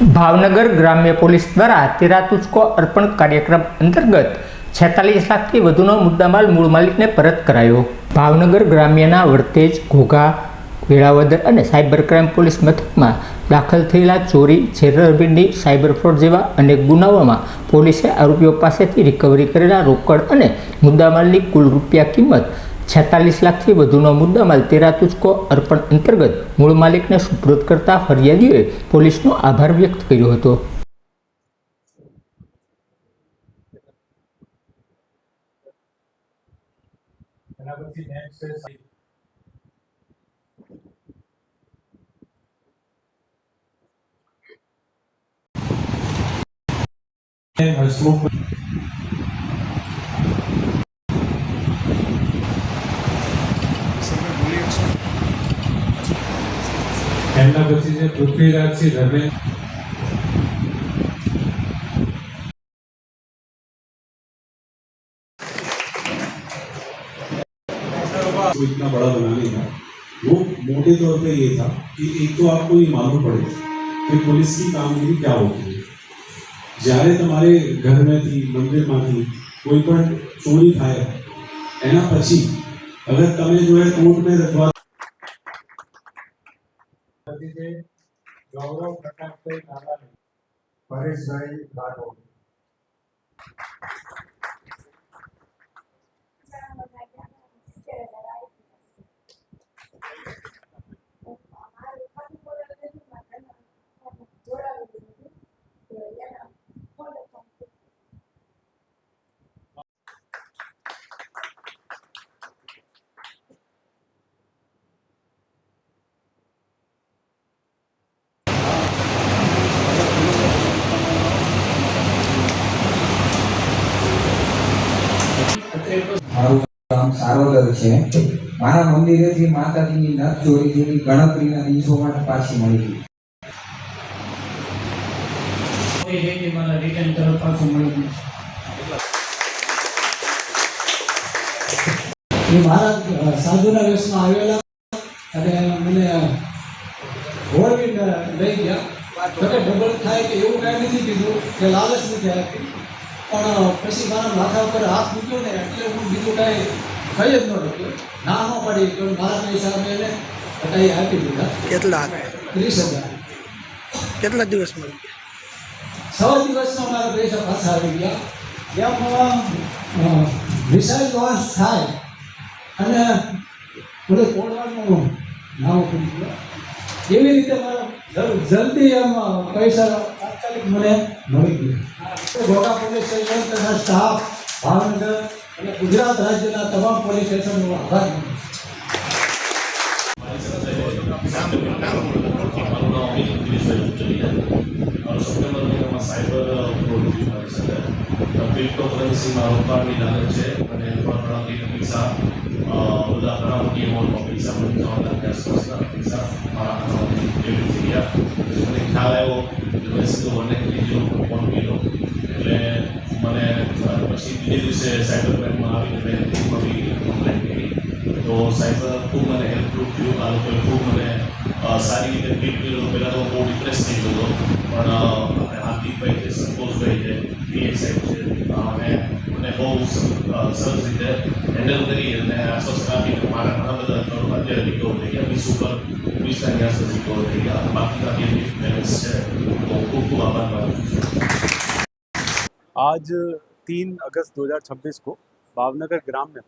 भावनगर ग्राम्य पोलीस द्वारा तेरा तुझको अर्पण कार्यक्रम अंतर्गत 46 लाखથી વધુનો મુદ્દામાલ મૂળ માલિકને પરત કરાયો। ભાવનગર ગ્રામ્યના વર્તેજ, ઘોઘા, વેળાવદર અને સાયબર ક્રાઇમ પોલીસ મથકમાં દાખલ થયેલા ચોરી, છેતરપિંડી, સાયબર ફ્રોડ જેવા અનેક ગુનાઓમાં પોલીસે આરોપીઓ પાસેથી રિકવરી કરેલા રોકડ અને મુદ્દામાલની કુલ રૂપિયા કિંમત 46 લાખથી વધુનો મુદ્દામાલ તેરા તુझको અર્પણ અંતર્ગત મૂળ માલિકને સુપરત કરતા ફરિયાદીઓએ પોલીસનો આભાર વ્યક્ત કર્યો હતો। એમના પછી છે પૃથ્વીરાજસિંહ ધર્મેન્દ્ર। को इतना बड़ा बनाने का वो मोटे तौर पे ये था कि एक तो आपको ये मालूम पड़े कि पुलिस की कामगिरी क्या होती है। જ્યારે તમારે ઘરમાંથી મંદિરમાંથી કોઈ પણ ચોરી થાય એના પછી અગર તમે જો એ કોર્ટમાં રજૂઆત ગૌરવ પ્રકાશભાઈ નારાયણ, પરેશભાઈ રાઠોડ। મારું ગામ સારોદર છે। મારા મંદિરેથી માતાજીની નથ ચોરી જેવી ગણતરીના દિવસોમાં પાછી મળી ગઈ। મારા રિટર્ન તરફ પાછું મળી ગયું। એ મારા સાધુના વેશમાં આવેલા અને મને હોળવીને લઈ ગયા। જોકે ડબલ થાય કે એવું કાંઈ નથી કીધું કે લાલચ નથી આપી, પણ પછી મારા માથા ઉપર હાથ મૂક્યો ને એટલે હું બીજું કાંઈ કહી જ ન શક્યો। ના ન પડી તો મારા પૈસા અમે એને હટાવી આપી દીધા। કેટલા? 30,000। કેટલા દિવસ મળી 6 દિવસમાં મારા પૈસા પાછા આવી ગયા। એમ વિષય લોન્ચ થાય અને બધું તોડવાનું નામ પડી ગયો। એવી રીતે મારા જલ્દી એમ પૈસા તાત્કાલિક મને મળી ગયા। ઘોઘા પોલીસ સ્ટેશન તથા સ્ટાફ, ભાવનગર અને ગુજરાત રાજ્યના તમામ પોલીસ સ્ટેશનનો આભાર માનું છું। સપ્ટેમ્બર મહિનામાં સાયબર ફ્રોડ મારી સાથે ક્રિપ્ટોકરન્સીમાં રોકાણની લાલચ છે અને ઘણા પૈસા બધા ઘણા મોટી એમાઉન્ટમાં પૈસા મને 3 લાખ આસપાસના પૈસા મારા ખાતામાંથી ડેબિટ થઈ ગયા। પછી મને ખ્યાલ આવ્યો કે મેં સીધો 193 ફોન કર્યો એટલે મને પછી બીજે દિવસે સાયબર ક્રાઇમમાં આવીને મેં ટીમમાં બી કમ્પ્લેન કરી તો સાયબર ખૂબ મને હેલ્પફુલ થયું। આ લોકોએ ખૂબ મને સારી રીતે ટ્રીટ કર્યો। પહેલાં તો બહુ ડિપ્રેસ થઈ ગયો હતો, પણ આપણે હાર્દિકભાઈ છે, સંતોષભાઈ છે, પીએ સાહેબ છે અને મને બહુ સરસ રીતે હેન્ડલ કરી અને આશ્વાસન આપીને મારા ઘણા બધા કરોડ અત્યારે રિકવર થઈ ગયા। 20 ઉપર 20 આસપાસ રિકવર થઈ ગયા। બાકીના જે બેલેન્સ છે તો ખૂબ ખૂબ આભાર માનું છું। आज 3 अगस्त 2026 को भावनगर ग्राम्य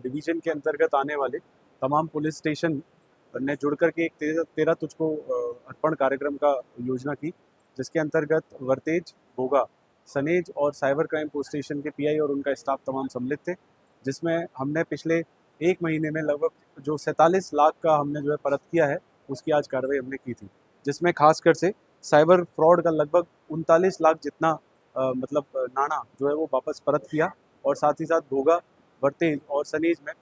डिवीज़न के अंतर्गत आने वाले तमाम पुलिस स्टेशन ने जुड़कर के एक तेरा तुझको अर्पण कार्यक्रम का योजना की, जिसके अंतर्गत वर्तेज, घोघा, सनेज और साइबर क्राइम पुलिस स्टेशन के पीआई और उनका स्टाफ तमाम सम्मिलित थे। जिसमें हमने पिछले 1 महीने में लगभग जो 47 लाख का हमने जो है परत किया है, उसकी आज कार्रवाई हमने की थी। जिसमें खासकर से साइबर फ्रॉड का लगभग 39 लाख जितना मतलब नाणा जो है वो वापस परत किया और साथ ही साथ घोघा, वर्तेज और सनेज में